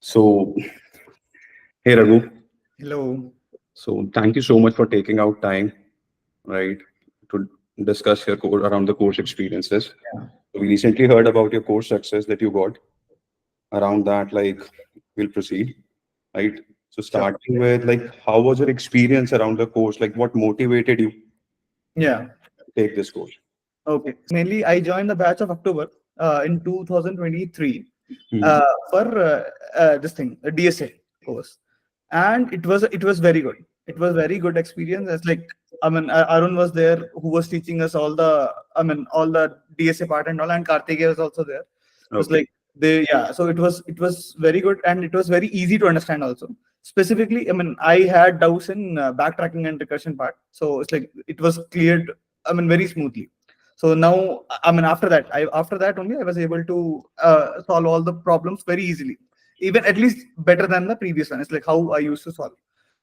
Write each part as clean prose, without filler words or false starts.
So, hey Raghu. Hello. So, thank you so much for taking out time, right, to discuss your around the course experiences. Yeah. We recently heard about your course success that you got. Around that, we'll proceed, right? So, Sure. starting with how was your experience around the course? Like, what motivated you to Yeah. take this course? Okay. Mainly, I joined the batch of October in 2023 Hmm. for this thing, a DSA course, and it was very good. It was very good experience. It's like Arun was there, who was teaching us all the DSA part and all, and Karthikeya was also there. It was Okay. like so it was very good, and it was very easy to understand also. Specifically, I had doubts in backtracking and recursion part, so it's like it was cleared, very smoothly. So now, after that only I was able to solve all the problems very easily, even at least better than the previous one. It's like how I used to solve.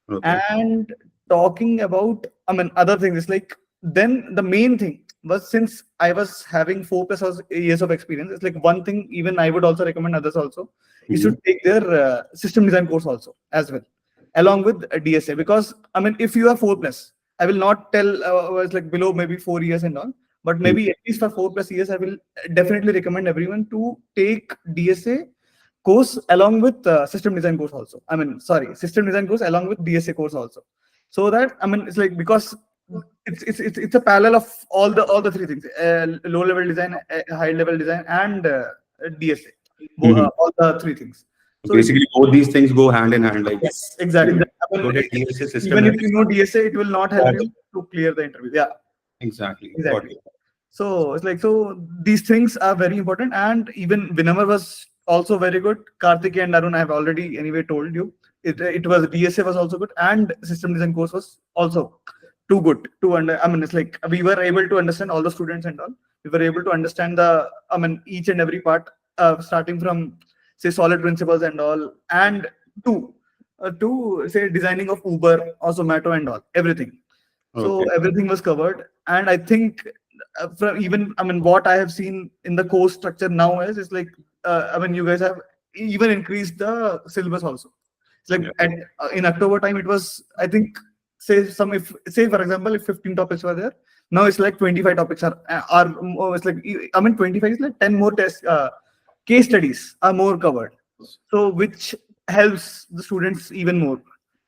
Okay. And talking about, other things, it's like, then the main thing was, since I was having 4+ years of experience, it's like one thing even I would also recommend others also is to Hmm. take their system design course also as well, along with DSA. Because if you are 4+, I will not tell it's like below maybe 4 years and all, but maybe at least for 4+ years, I will definitely recommend everyone to take DSA course along with system design course also. System design course along with DSA course also. So that, it's like, because it's a parallel of all the three things: low level design, high level design, and DSA. Hmm. All the three things. So it, Basically, both these things go hand in hand. Like, yes, exactly. good at DSA system. Even if you know DSA, it will not help you to clear the interview. Yeah, Exactly. Got exactly. it. So it's like, so these things are very important. And even Vinamar was also very good. Karthik and Arun, I have already anyway told you. It was DSA was also good, and system design course was also too good to under. It's like we were able to understand all the students and all. We were able to understand each and every part, starting from, say, solid principles and all, and to to say designing of Uber or Zomato and all, everything. So Okay. everything was covered. And I think, from even, what I have seen in the course structure now is like, you guys have even increased the syllabus also. It's like, Yeah. in October time, it was, I think, if say for example, if 15 topics were there, now it's like 25 topics are more. It's like, 25 is like 10 more tests, case studies are more covered, so which helps the students even more.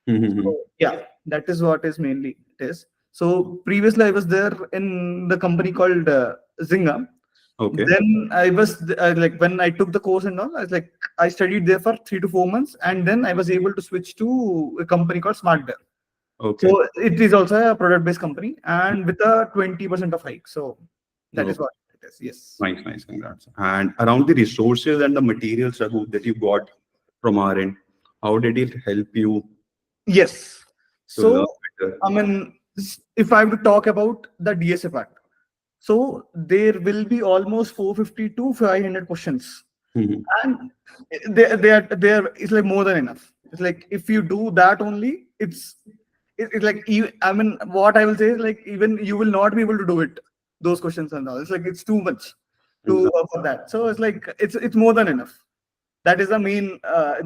Hmm. So yeah, that is what is mainly it is. So previously I was there in the company called Zynga. Okay. Then I was like, when I took the course and all, I was like, I studied there for 3 to 4 months, and then I was able to switch to a company called Smartbeer. Okay. So it is also a product-based company, and with a 20% of hike. So that is Okay. what it is. Yes. Nice, nice, congrats. And around the resources and the materials, Raghu, that you got from our end, how did it help you Yes. to learn So, better? if I have to talk about the DSA part, so there will be almost 450 to 500 questions, Hmm. and they are it's like more than enough. It's like, if you do that only, it's like, what I will say is, like, even you will not be able to do it, those questions and all. It's like, it's too much to Exactly. for that. So it's like, it's more than enough. That is the main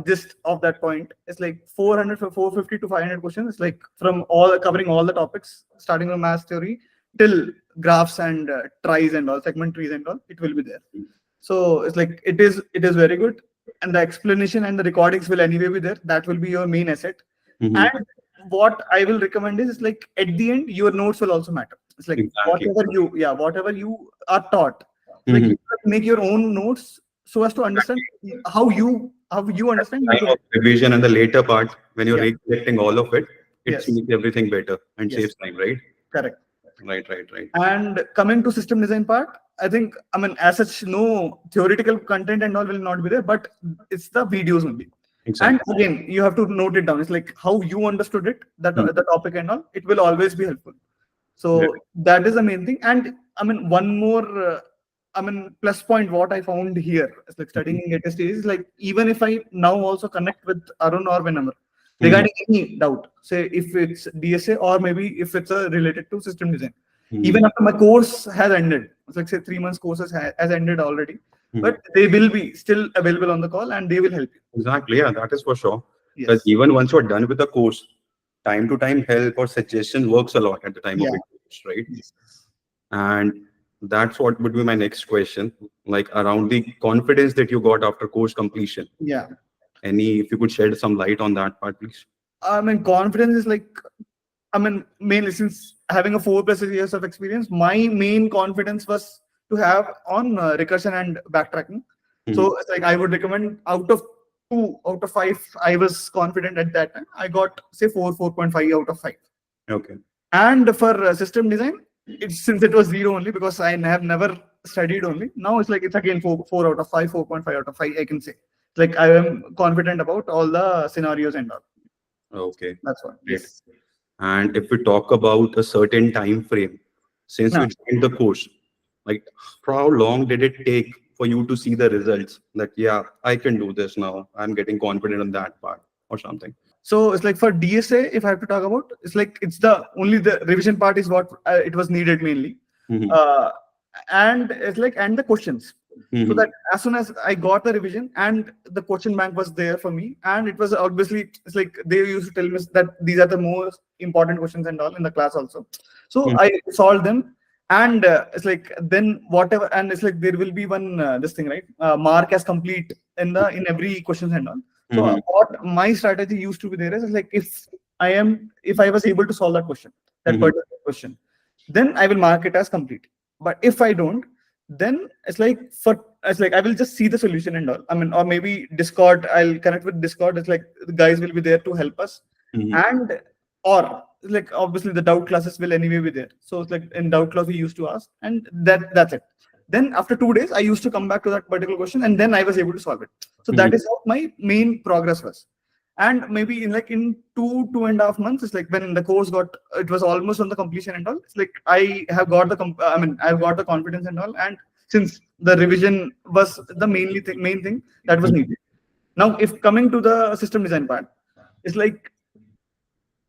gist of that point. It's like 400 for 450 to 500 questions. It's like, from all covering all the topics, starting from math theory till graphs and tries and all, segment trees and all. It will be there. So it's like, it is very good, and the explanation and the recordings will anyway be there. That will be your main asset. Hmm. And what I will recommend is, like, at the end, your notes will also matter. It's like, Exactly. whatever you are taught, it's like, Hmm. you make your own notes so as to understand how you understand you Time should. of revision and the later part, when you're Yeah. recollecting all of it, it Yes. makes everything better and Yes. saves time, right? Correct. Right, right, right. And coming to system design part, I think, as such, no theoretical content and all will not be there, but it's the videos only. And Exactly. again, you have to note it down. It's like, how you understood it, that Hmm. the topic and all, it will always be helpful. Yeah. So that is the main thing. And one more, plus point what I found here is, like, Mhm. studying in Get SDE is, like, even if I now also connect with Arun or Vinamar Mhm. regarding any doubt, say if it's DSA or maybe if it's related to system design, Mhm. even after my course has ended, it's like, say, 3 months courses has ended already. Mhm. but they will be still available on the call and they will help you. Exactly. Yeah, that is for sure. Because Yes. even once you're done with the course, time to time help or suggestion works a lot at the time of Yeah. interviews, right? Yes. And that's what would be my next question, like around the confidence that you got after course completion. Yeah. If you could shed some light on that part, please. I mean, confidence is like, I mean, mainly since having a 4+ years of experience, my main confidence was to have on recursion and backtracking. Mhm. So it's like I would recommend out of 2 out of 5, I was confident at that time. I got say 4.5 out of 5. Okay. And for system design, it's since it was 0 only because I have never studied only. Now it's like it's again 4 out of 5, 4.5 out of 5. I can say like I am confident about all the scenarios and all. Okay. That's what. Great. Yes. And if we talk about a certain time frame, since you No. joined the course, like how long did it take for you to see the results? That yeah, I can do this now. I'm getting confident on that part or something. So it's like for DSA, if I have to talk about, it's like it's the only the revision part is what it was needed mainly, Hmm. uh, and it's like and the questions. So Hmm. that as soon as I got the revision and the question bank was there for me, and it was obviously it's like they used to tell me that these are the most important questions and all in the class also. So I solved them, and it's like then whatever, and it's like there will be one this thing right, mark as complete in every questions and all. So Hmm. what my strategy used to be there is like if I was able to solve that question, that Hmm. particular question, then I will mark it as complete. But if I don't, then it's like I will just see the solution and all. I mean, or maybe Discord, I'll connect with Discord. It's like the guys will be there to help us. Hmm. And or like obviously the doubt classes will anyway be there. So it's like in doubt class we used to ask, and that's it. Then after 2 days, I used to come back to that particular question, and then I was able to solve it. So that is how my main progress was. And maybe in 2.5 months, it's like when the course got it was almost on the completion and all. It's like I have got I mean I've got the confidence and all. And since the revision was the main thing that was needed. Now, if coming to the system design part, it's like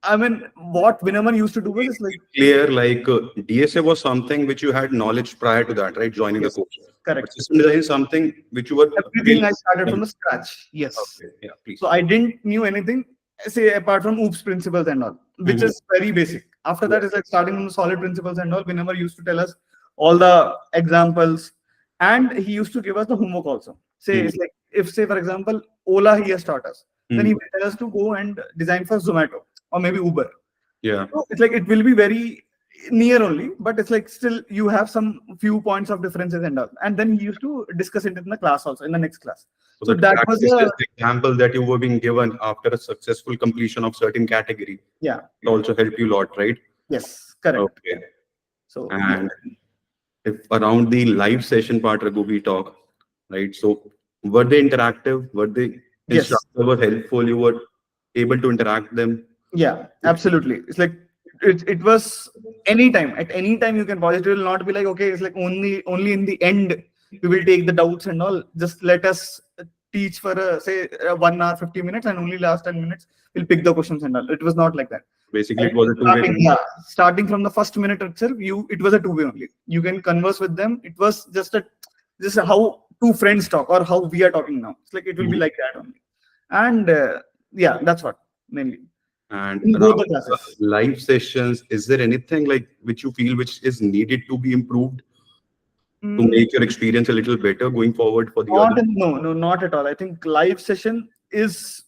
I mean what Vinamar used to do was it's like Clear, like DSA was something which you had knowledge prior to that, right? Joining the yes, course. But correct. system design is something which you were Everything building. I started from the scratch. Yes. Okay. Yeah, please. So I didn't knew anything, say apart from OOPS principles and all, which Mhm. is very basic. After Yeah. that is like starting from the solid principles and all. Whenever used to tell us all the examples, and he used to give us the homework also. Say Mhm. it's like if say for example Ola he has taught us, then he Mhm. will tell us to go and design for Zomato or maybe Uber. Yeah. So it's like it will be very near only, but it's like still you have some few points of differences and all. And then he used to discuss it in the class also in the next class. So So that that was practice a is the example that you were being given after a successful completion of certain category. yeah, It also helped you a lot, right? yes, correct. Okay. So yeah. And if around the live session part, Raghu, we talk, right? So were they interactive? Were the Yes. instructor were helpful? You were able to interact them? Yeah, absolutely. It's like it was anytime, at any time you can pause. It will not be like, okay, it's like only in the end we will take the doubts and all. Just let us teach for say 1 hour, 50 minutes, and only last 10 minutes we'll pick the questions and all. It was not like that. Basically, And it was a two-way. starting from the first minute itself, it was a two-way only. You can converse with them. It was just how two friends talk or how we are talking now. It's like it will be Mhm. like that only. And yeah, that's what mainly And in both around the classes. live sessions, is there anything like which you feel which is needed to be improved to Mm, make your experience a little better going forward for the not other? no, not at all. I think live session is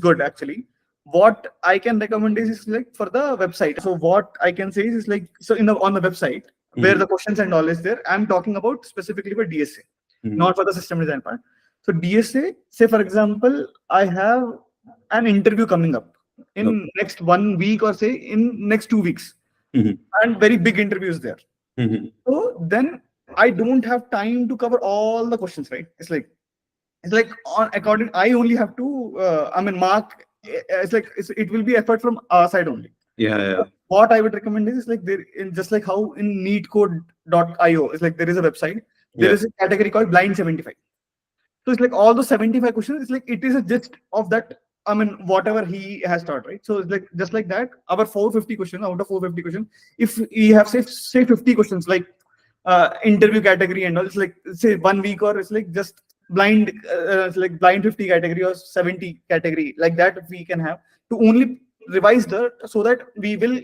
good actually. What I can recommend is like for the website. So what I can say is like so in the on the website where Mhm. the questions and all is there. I'm talking about specifically for DSA, Mhm. not for the system design part. So DSA, say for example, I have an interview coming up Okay. in next 1 week or say in next 2 weeks, Mhm. and very big interviews there. Mhm. So then I don't have time to cover all the questions, right? It's like on according. I only have to. I mean, mark. It will be effort from our side only. Yeah, yeah. So what I would recommend is like there in just like how in neetcode.io is like there is a website. There Yeah. is a category called blind 75. So it's like all the 75 questions. It's like it is a gist of that. I mean, whatever he has taught, right? So it's like just like that. Our 450 questions out of 450 questions. If we have say 50 questions, like interview category and all. It's like, say 1 week, or it's like just blind, it's like blind 50 category or 70 category, like that we can have to only revise that, so that we will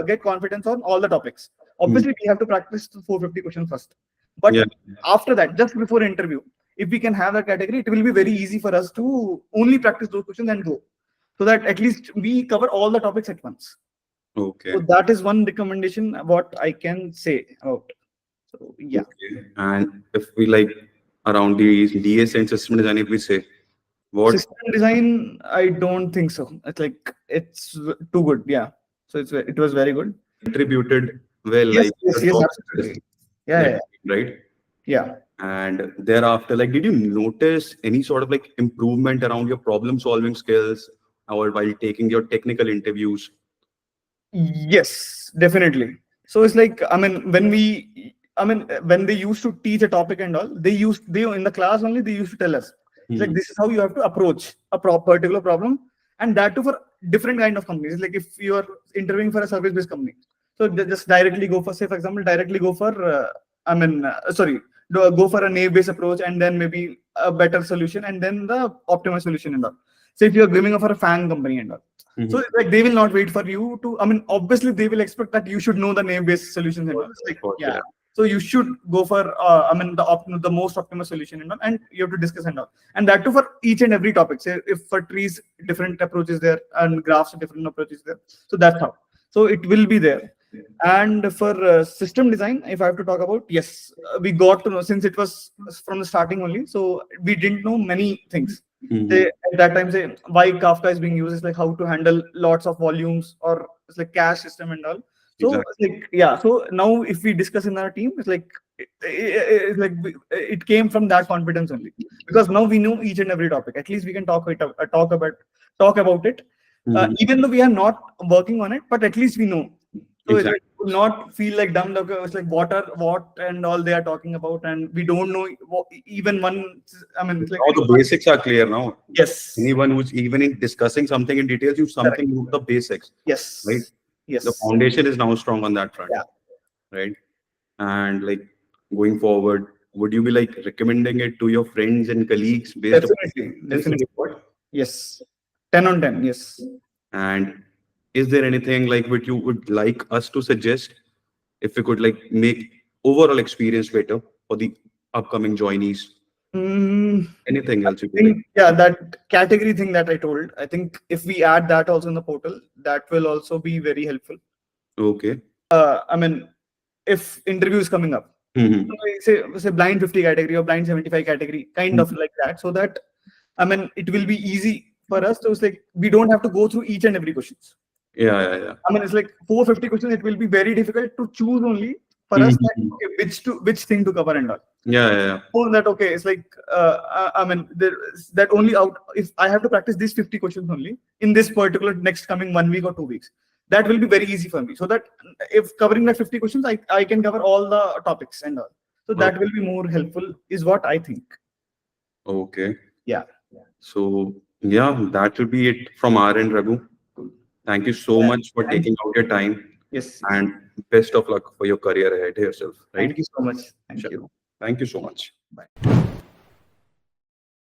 get confidence on all the topics. Obviously, we have to practice the 450 questions first. But Yeah. after that, just before interview, if we can have that category, it will be very easy for us to only practice those questions and go. So that at least we cover all the topics at once. Okay. So that is one recommendation what I can say about. So yeah. Okay. And if we like around the DS and system design, if we say what System design, I don't think so. It's like it's too good. Yeah. So it was very good. contributed well, Yes, like yes, the yes, top absolutely. Yeah, like, yeah, right? yeah. And thereafter, like, did you notice any sort of like improvement around your problem solving skills or while taking your technical interviews? Yes, definitely. So it's like, I mean, when they used to teach a topic and all, they in the class only, they used to tell us, it's like, Hmm. this is how you have to approach a particular problem, and that too for different kind of companies. Like if you are interviewing for a service-based company, so they just directly go for, say, for example, directly go for, sorry, go for a naive-based approach, and then maybe a better solution, and then the optimized solution and all. So if you're giving up for a fan company and all, so Mhm. it's like they will not wait for you to. I mean, obviously they will expect that you should know the name-based solutions and all. It's like, Of course, yeah. yeah. So you should go for, the most optimal solution and all, and you have to discuss and all, and that too for each and every topic. Say if for trees, different approaches there, and graphs, different approaches there. So that's how. So it will be there. And for system design, if I have to talk about, yes, we got to know, since it was from the starting only. So we didn't know many things. Mhm. They, at that time, say why Kafka is being used, is like how to handle lots of volumes, or it's like cache system and all. So Exactly. it's like, yeah. So now if we discuss in our team, it's like it's like it came from that confidence only, because now we know each and every topic. At least we can talk about it, Mhm. even though we are not working on it, but at least we know. So it's like, Exactly. not feel like dumb. Like, it's like what and all they are talking about, and we don't know even one. I mean, it's like, Now the basics are clear now. yes, Anyone who's even in discussing something in details, you correct. something know the basics, right? Yes, The yes, foundation is now strong on that front, yeah, right? And like going forward, would you be like recommending it to your friends and colleagues based upon definitely, this definitely. report? Yes, 10 on 10. Yes. And is there anything like what you would like us to suggest if we could like make overall experience better for the upcoming joinees? Mm, Anything I else you would like? think, yeah, that category thing that I told, I think if we add that also in the portal, that will also be very helpful. Okay. I mean, if interview is coming up, Mhm. so say blind 50 category or blind 75 category, kind of like that, so that, I mean, it will be easy for us. So it's like we don't have to go through each and every questions. Yeah, yeah, yeah. I mean, it's like 450 questions. It will be very difficult to choose only for us that, Mhm. okay, which thing to cover and all. Yeah, yeah, yeah. Oh, that, okay, it's like, I mean, there is that only out, if I have to practice these 50 questions only in this particular next coming 1 week or 2 weeks, that will be very easy for me. So that if covering that 50 questions, I can cover all the topics and all. So that will be more helpful, is what I think. Okay. Yeah. So yeah, that will be it from our end, Raghu. Thank you so Yeah. much for Thank taking you. out your time Yes, yes. and best of luck for your career ahead yourself, right? Thank you so much. Thank Sure. you. Thank you so much. Bye.